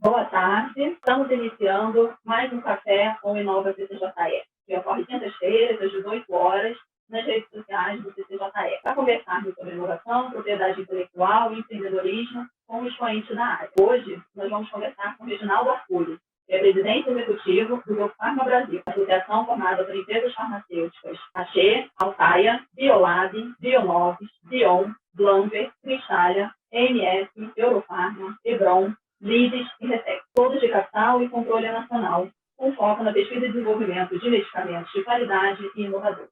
Boa tarde. Estamos iniciando mais um café com o Inova CCJE, que ocorre quintas-feiras, às 18 horas, nas redes sociais do CCJE, para conversarmos sobre inovação, propriedade intelectual e empreendedorismo com os expoentes da área. Hoje, nós vamos conversar com o Reginaldo Arcuri, que é presidente executivo do Grupo Farma Brasil, associação formada por empresas farmacêuticas Axê, Altaia, Biolab, Bionovis, Bion, Blanver, Cristália, EMS, Eurofarma, Hebron, Lides e Retec, todos de capital e controle nacional, com foco na pesquisa e desenvolvimento de medicamentos de qualidade e inovadores.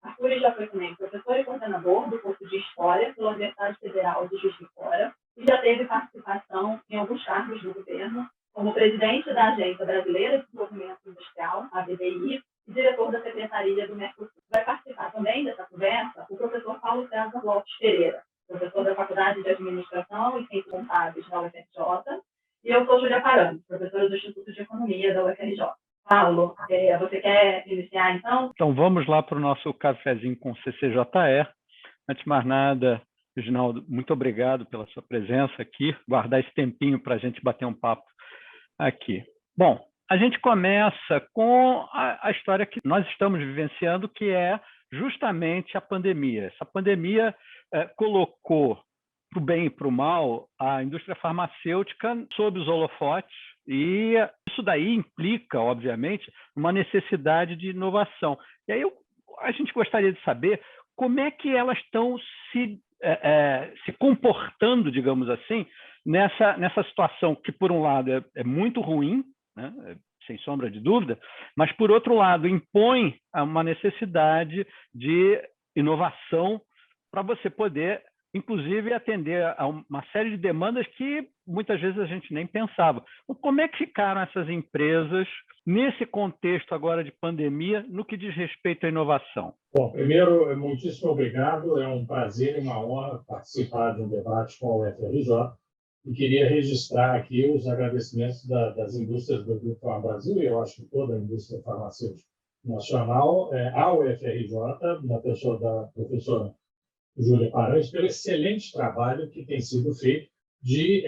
Arcuri já foi também professor e coordenador do curso de História pela Universidade Federal de Juiz de Fora e já teve participação em alguns cargos do governo, como presidente da Agência Brasileira de Desenvolvimento Industrial, a ABDI, e diretor da Secretaria do Mercosul. Vai participar também dessa conversa o professor Paulo César Lopes Pereira, professor da Faculdade de Administração e Ciências Contábeis da UFRJ, e eu sou Júlia Parani, professora do Instituto de Economia da UFRJ. Paulo, você quer iniciar, então? Então, vamos lá para o nosso cafezinho com o CCJE. Antes de mais nada, Reginaldo, muito obrigado pela sua presença aqui, guardar esse tempinho para a gente bater um papo aqui. Bom, a gente começa com a história que nós estamos vivenciando, que é justamente a pandemia. Essa pandemia colocou, para o bem e para o mal, a indústria farmacêutica sob os holofotes, e isso daí implica, obviamente, uma necessidade de inovação. E aí a gente gostaria de saber como é que elas estão se comportando, digamos assim, nessa situação que, por um lado, é muito ruim, né? Sem sombra de dúvida, mas, por outro lado, impõe uma necessidade de inovação para você poder, inclusive, atender a uma série de demandas que muitas vezes a gente nem pensava. Então, como é que ficaram essas empresas nesse contexto agora de pandemia, no que diz respeito à inovação? Bom, primeiro, muitíssimo obrigado. É um prazer e uma honra participar de um debate com a UFRJ. E queria registrar aqui os agradecimentos das indústrias do Grupo Farma Brasil, e eu acho que toda a indústria farmacêutica nacional, à UFRJ, na pessoa da professora Júlia Paranhos, pelo excelente trabalho que tem sido feito de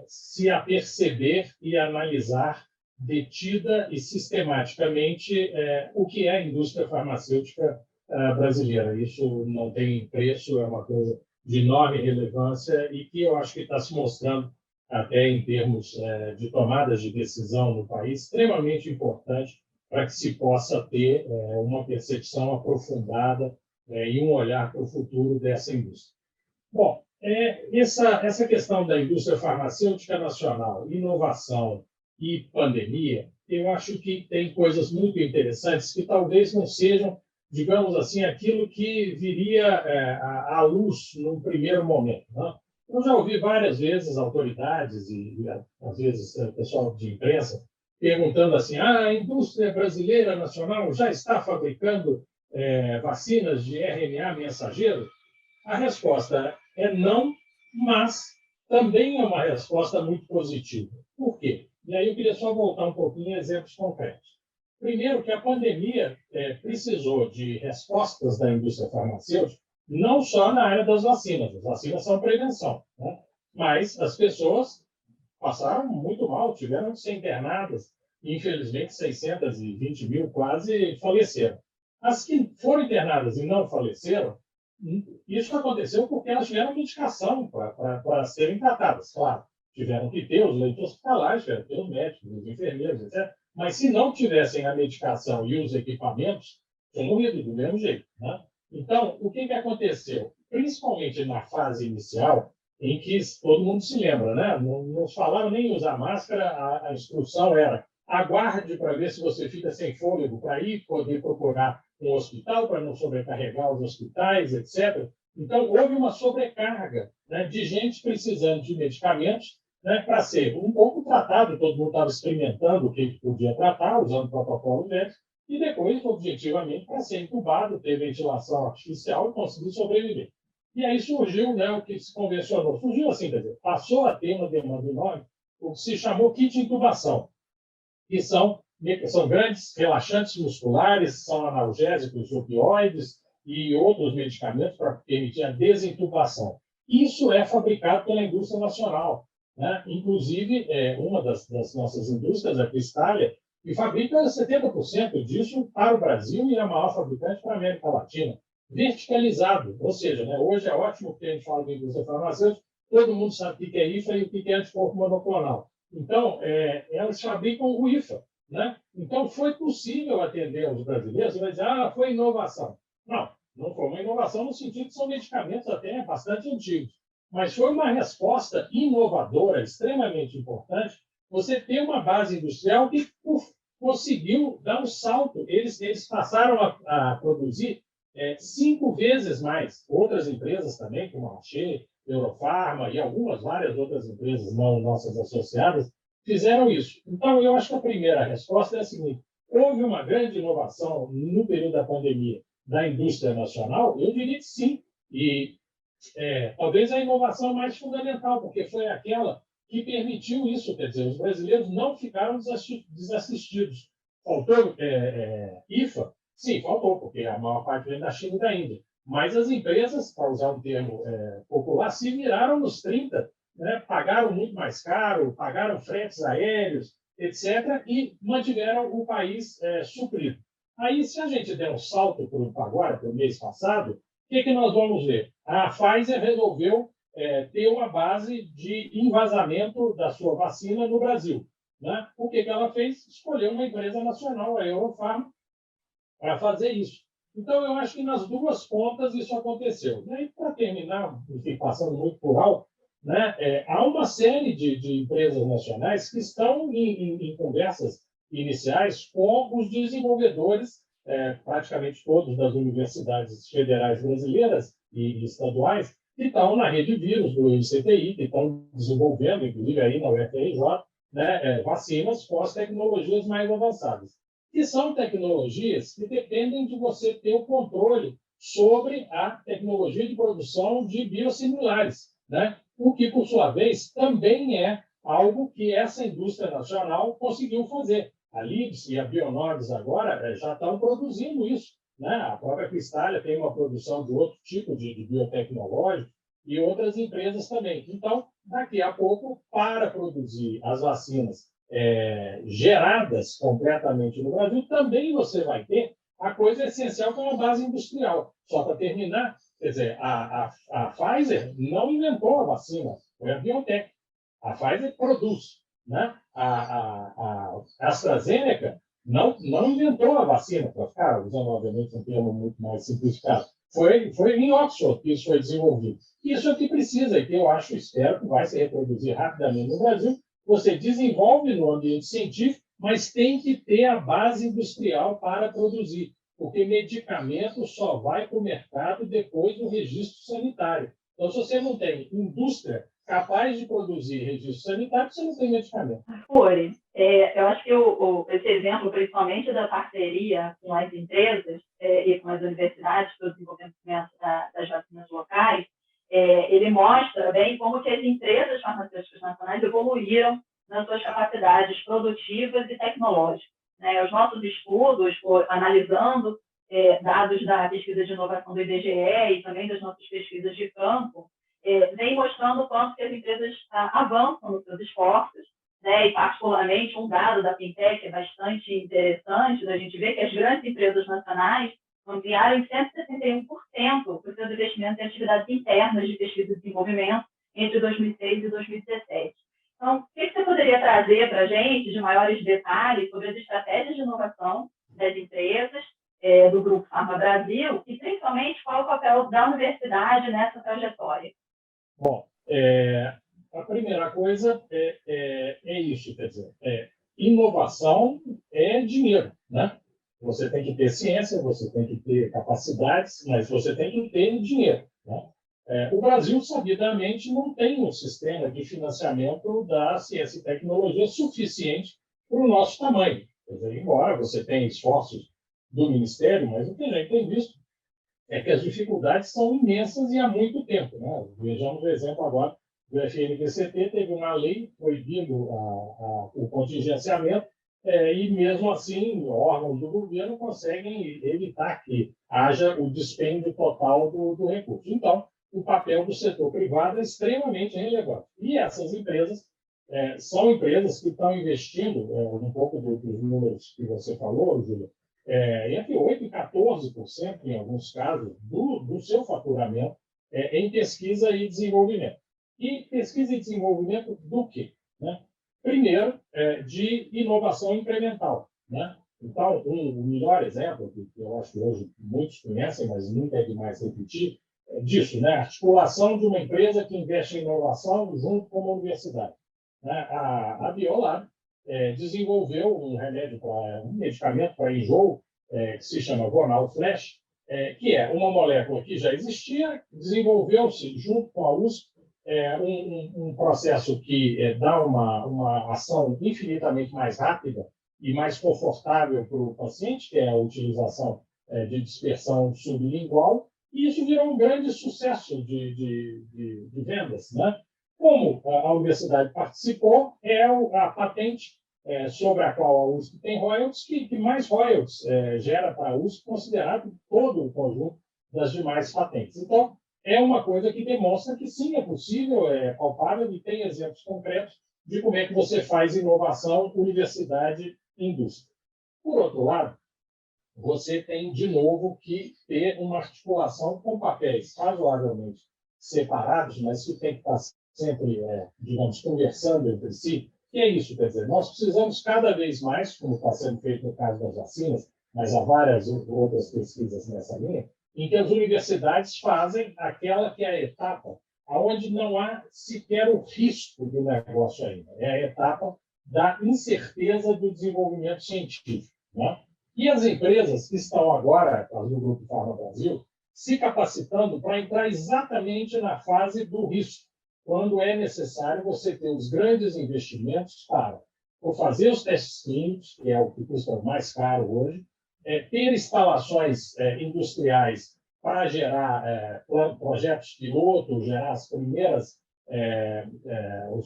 se aperceber e analisar detida e sistematicamente o que é a indústria farmacêutica brasileira. Isso não tem preço, é uma coisa de enorme relevância e que eu acho que está se mostrando, até em termos de tomadas de decisão no país, extremamente importante para que se possa ter uma percepção aprofundada e um olhar para o futuro dessa indústria. Bom, essa questão da indústria farmacêutica nacional, inovação e pandemia, eu acho que tem coisas muito interessantes que talvez não sejam, digamos assim, aquilo que viria à luz num primeiro momento, né? Eu já ouvi várias vezes autoridades e às vezes pessoal de imprensa perguntando assim: a indústria brasileira nacional já está fabricando vacinas de RNA mensageiro? A resposta é não, mas também é uma resposta muito positiva. Por quê? E aí eu queria só voltar um pouquinho a exemplos concretos. Primeiro, que a pandemia precisou de respostas da indústria farmacêutica, não só na área das vacinas. As vacinas são prevenção, né? Mas as pessoas passaram muito mal, tiveram que ser internadas. E, infelizmente, 620 mil quase faleceram. As que foram internadas e não faleceram, isso aconteceu porque elas tiveram medicação para serem tratadas. Claro, tiveram que ter os leitos hospitalares, tiveram que ter os médicos, os enfermeiros, etc. Mas se não tivessem a medicação e os equipamentos, tinham morrido do mesmo jeito, né? Então, o que aconteceu? Principalmente na fase inicial, em que todo mundo se lembra, né? Não falaram nem usar máscara, a instrução era: aguarde para ver se você fica sem fôlego para ir poder procurar um hospital, para não sobrecarregar os hospitais, etc. Então, houve uma sobrecarga, né, de gente precisando de medicamentos, né, para ser um pouco tratado. Todo mundo estava experimentando o que podia tratar, usando protocolos médicos, e depois, objetivamente, para ser entubado, ter ventilação artificial e conseguir sobreviver. E aí surgiu, né, o que se convencionou. Surgiu assim, quer dizer, passou a ter uma demanda enorme, o que se chamou kit de intubação, que são grandes relaxantes musculares, são analgésicos, opioides e outros medicamentos para permitir a desintubação. Isso é fabricado pela indústria nacional. né? Inclusive, uma das nossas indústrias, a Cristália, que fabrica 70% disso para o Brasil e é a maior fabricante para a América Latina, verticalizado. Ou seja, né, hoje é ótimo que a gente fala de indústria farmacêutica, todo mundo sabe o que é IFA e o que é anticorpo monoclonal. Então, elas fabricam o IFA, né? Então, foi possível atender os brasileiros. Você vai dizer, foi inovação. Não, não foi uma inovação no sentido que são medicamentos até bastante antigos, mas foi uma resposta inovadora, extremamente importante, você ter uma base industrial que conseguiu dar um salto. Eles passaram a produzir 5 vezes mais. Outras empresas também, como a Roche, Eurofarma e várias outras empresas não nossas associadas, fizeram isso. Então, eu acho que a primeira resposta é a seguinte: houve uma grande inovação no período da pandemia da indústria nacional? Eu diria que sim. E talvez a inovação mais fundamental, porque foi aquela que permitiu isso. Quer dizer, os brasileiros não ficaram desassistidos. Faltou IFA? Sim, faltou, porque a maior parte vem da China e da Índia. Mas as empresas, para usar um termo popular, se viraram nos 30, né? Pagaram muito mais caro, pagaram fretes aéreos, etc., e mantiveram o país suprido. Aí, se a gente der um salto para o mês passado, o que nós vamos ver? A Pfizer resolveu ter uma base de envasamento da sua vacina no Brasil, né? O que ela fez? Escolheu uma empresa nacional, a Eurofarma, para fazer isso. Então, eu acho que nas duas pontas isso aconteceu. E para terminar, enfim, passando muito por alto, né, há uma série de empresas nacionais que estão em conversas iniciais com os desenvolvedores, praticamente todos das universidades federais brasileiras e estaduais, que estão na rede vírus do ICTI, que estão desenvolvendo, inclusive aí na UFRJ, né, vacinas com as tecnologias mais avançadas. Que são tecnologias que dependem de você ter o controle sobre a tecnologia de produção de biosimilares, né? O que, por sua vez, também é algo que essa indústria nacional conseguiu fazer. A Libs e a Bionovis agora já estão produzindo isso, né? A própria Cristália tem uma produção de outro tipo de biotecnológico e outras empresas também. Então, daqui a pouco, para produzir as vacinas geradas completamente no Brasil, também você vai ter a coisa essencial, que é uma base industrial. Só para terminar, quer dizer, a Pfizer não inventou a vacina, foi a BioNTech. A Pfizer produz, né? A AstraZeneca não inventou a vacina, para ficar usando, obviamente, um termo muito mais simplificado. Foi em Oxford que isso foi desenvolvido. Isso é o que precisa, e que eu espero que vai se reproduzir rapidamente no Brasil. Você desenvolve no ambiente científico, mas tem que ter a base industrial para produzir, porque medicamento só vai para o mercado depois do registro sanitário. Então, se você não tem indústria capaz de produzir registro sanitário, você não tem medicamento. Ori, eu acho que esse exemplo, principalmente da parceria com as empresas e com as universidades para o desenvolvimento das vacinas locais, ele mostra bem como que as empresas farmacêuticas nacionais evoluíram nas suas capacidades produtivas e tecnológicas. Né? Os nossos estudos, analisando dados da pesquisa de inovação do IBGE e também das nossas pesquisas de campo, vem mostrando o quanto que as empresas avançam nos seus esforços, né? E particularmente um dado da Fintech é bastante interessante, da gente ver que as grandes empresas nacionais ampliaram em 161% os seus investimentos em atividades internas de pesquisa e desenvolvimento entre 2006 e 2017. Então, o que você poderia trazer para a gente de maiores detalhes sobre as estratégias de inovação das empresas, do Grupo Pharma Brasil, e principalmente qual é o papel da universidade nessa trajetória? Bom, a primeira coisa é isso, quer dizer, inovação é dinheiro, né? Você tem que ter ciência, você tem que ter capacidades, mas você tem que ter dinheiro, né? O Brasil, sabidamente, não tem um sistema de financiamento da ciência e tecnologia suficiente para o nosso tamanho. Quer dizer, embora você tenha esforços do Ministério, mas o que a gente tem visto é que as dificuldades são imensas e há muito tempo, né? Vejamos o exemplo agora do FNPCT, teve uma lei proibindo o contingenciamento, e mesmo assim órgãos do governo conseguem evitar que haja o dispêndio total do recurso. Então, o papel do setor privado é extremamente relevante. E essas empresas são empresas que estão investindo, um pouco dos números que você falou, Júlia, entre 8% e 14%, em alguns casos, do seu faturamento em pesquisa e desenvolvimento. E pesquisa e desenvolvimento do quê? Né? Primeiro, de inovação incremental. Né? Então, o melhor exemplo, que eu acho que hoje muitos conhecem, mas nunca é demais repetir, é disso, né? A articulação de uma empresa que investe em inovação junto com uma universidade. Né? A Biolab desenvolveu um medicamento para enjoo, que se chama Gonal Flash, que é uma molécula que já existia, desenvolveu-se junto com a USP um processo que dá uma ação infinitamente mais rápida e mais confortável para o paciente, que é a utilização de dispersão sublingual, e isso virou um grande sucesso de vendas. Né? Como a universidade participou, a patente sobre a qual a USP tem royalties, que mais royalties gera para a USP, considerado todo o conjunto das demais patentes. Então, é uma coisa que demonstra que sim, é possível, é palpável, e tem exemplos concretos de como é que você faz inovação, universidade, indústria. Por outro lado, você tem, de novo, que ter uma articulação com papéis razoavelmente separados, mas que tem que estar sempre, digamos, conversando entre si. E é isso, quer dizer, nós precisamos cada vez mais, como está sendo feito no caso das vacinas, mas há várias outras pesquisas nessa linha, em que as universidades fazem aquela que é a etapa onde não há sequer o risco do negócio ainda. É a etapa da incerteza do desenvolvimento científico. Né? E as empresas estão agora, as do Grupo Pharma Brasil, se capacitando para entrar exatamente na fase do risco, quando é necessário você ter os grandes investimentos para fazer os testes clínicos, que é o que custa mais caro hoje, ter instalações industriais para gerar projetos piloto, gerar os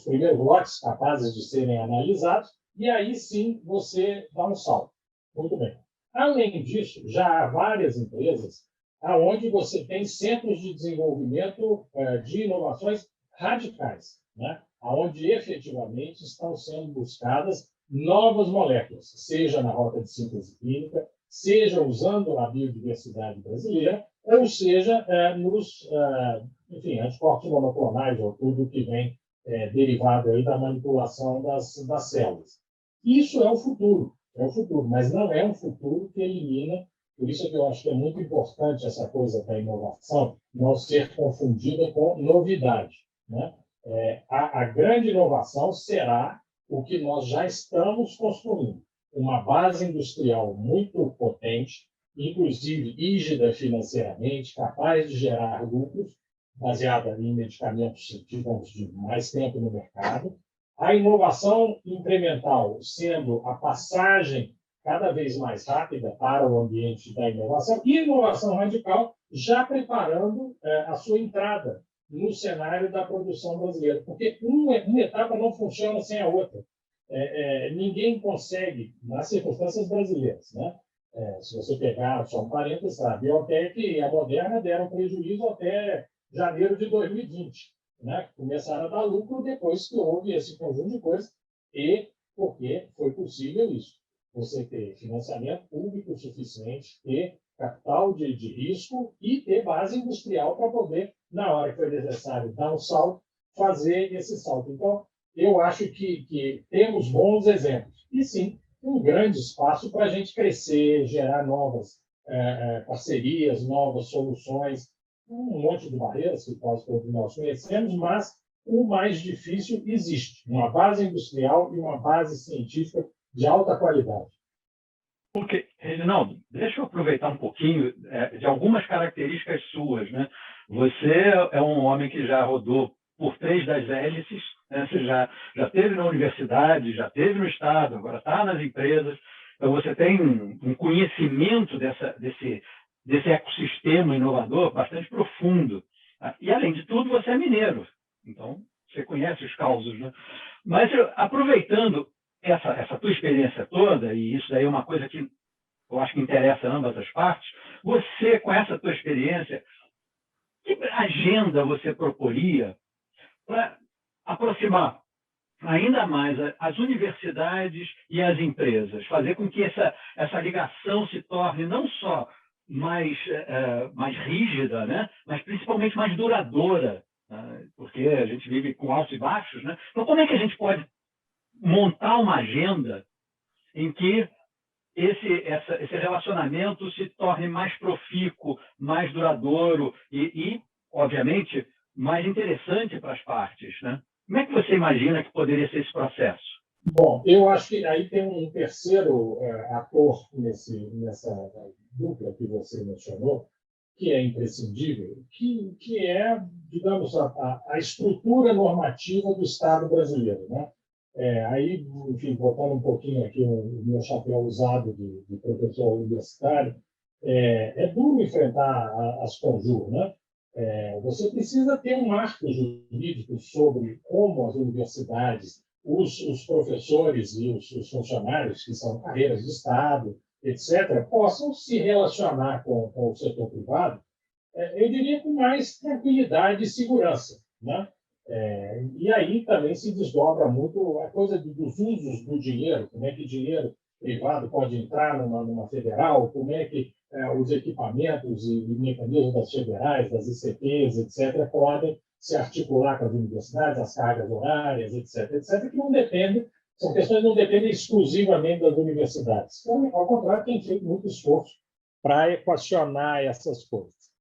primeiros lotes capazes de serem analisados, e aí sim você dá um salto. Muito bem. Além disso, já há várias empresas onde você tem centros de desenvolvimento de inovações radicais, né? Onde efetivamente estão sendo buscadas novas moléculas, seja na rota de síntese química, seja usando a biodiversidade brasileira, ou seja nos anticorpos monoclonais, ou tudo que vem derivado aí da manipulação das células. Isso é o futuro, mas não é um futuro que elimina. Por isso que eu acho que é muito importante essa coisa da inovação não ser confundida com novidade. Né? A grande inovação será o que nós já estamos construindo, uma base industrial muito potente, inclusive rígida financeiramente, capaz de gerar lucros, baseada em medicamentos, digamos, de mais tempo no mercado. A inovação incremental sendo a passagem cada vez mais rápida para o ambiente da inovação, e a inovação radical já preparando a sua entrada no cenário da produção brasileira, porque uma etapa não funciona sem a outra. Ninguém consegue, nas circunstâncias brasileiras, né? Se você pegar, só um parênteses, a Biotech e a Moderna deram prejuízo até janeiro de 2020, né? Começaram a dar lucro depois que houve esse conjunto de coisas, e porque foi possível isso. Você ter financiamento público suficiente, ter capital de risco e ter base industrial para poder, na hora que for necessário dar um salto, fazer esse salto. Então, eu acho que temos bons exemplos. E, sim, um grande espaço para a gente crescer, gerar novas parcerias, novas soluções, um monte de barreiras que quase todos nós conhecemos, mas o mais difícil existe. Uma base industrial e uma base científica de alta qualidade. Ok, Reginaldo, deixa eu aproveitar um pouquinho de algumas características suas. Né? Você é um homem que já rodou por 3 das hélices, né? Você já esteve na universidade, já esteve no Estado, agora está nas empresas. Então, você tem um conhecimento desse ecossistema inovador bastante profundo. E, além de tudo, você é mineiro. Então, você conhece os causos. Né? Mas, aproveitando essa tua experiência toda, e isso daí é uma coisa que eu acho que interessa ambas as partes, você, com essa tua experiência, que agenda você proporia para aproximar ainda mais as universidades e as empresas, fazer com que essa ligação se torne não só mais rígida, né? Mas principalmente mais duradoura, né? Porque a gente vive com altos e baixos, né? Então, como é que a gente pode montar uma agenda em que esse relacionamento se torne mais profícuo, mais duradouro e, obviamente, mais interessante para as partes, né? Como é que você imagina que poderia ser esse processo? Bom, eu acho que aí tem um terceiro ator nessa dupla que você mencionou, que é imprescindível, que é, digamos, a estrutura normativa do Estado brasileiro, né? Aí, enfim, botando um pouquinho aqui o meu chapéu usado de professor universitário, é duro enfrentar as Conjur, né? Você precisa ter um marco jurídico sobre como as universidades, os professores e os funcionários, que são carreiras de Estado, etc., possam se relacionar com o setor privado, eu diria, com mais tranquilidade e segurança, né? E aí também se desdobra muito a coisa dos usos do dinheiro, como é que dinheiro privado pode entrar numa federal, como é que os equipamentos e mecanismos das federais, das ICPs, etc., podem se articular com as universidades, as cargas horárias, etc., que não dependem, são questões que não dependem exclusivamente das universidades. Então, ao contrário, tem feito muito esforço para equacionar essas coisas.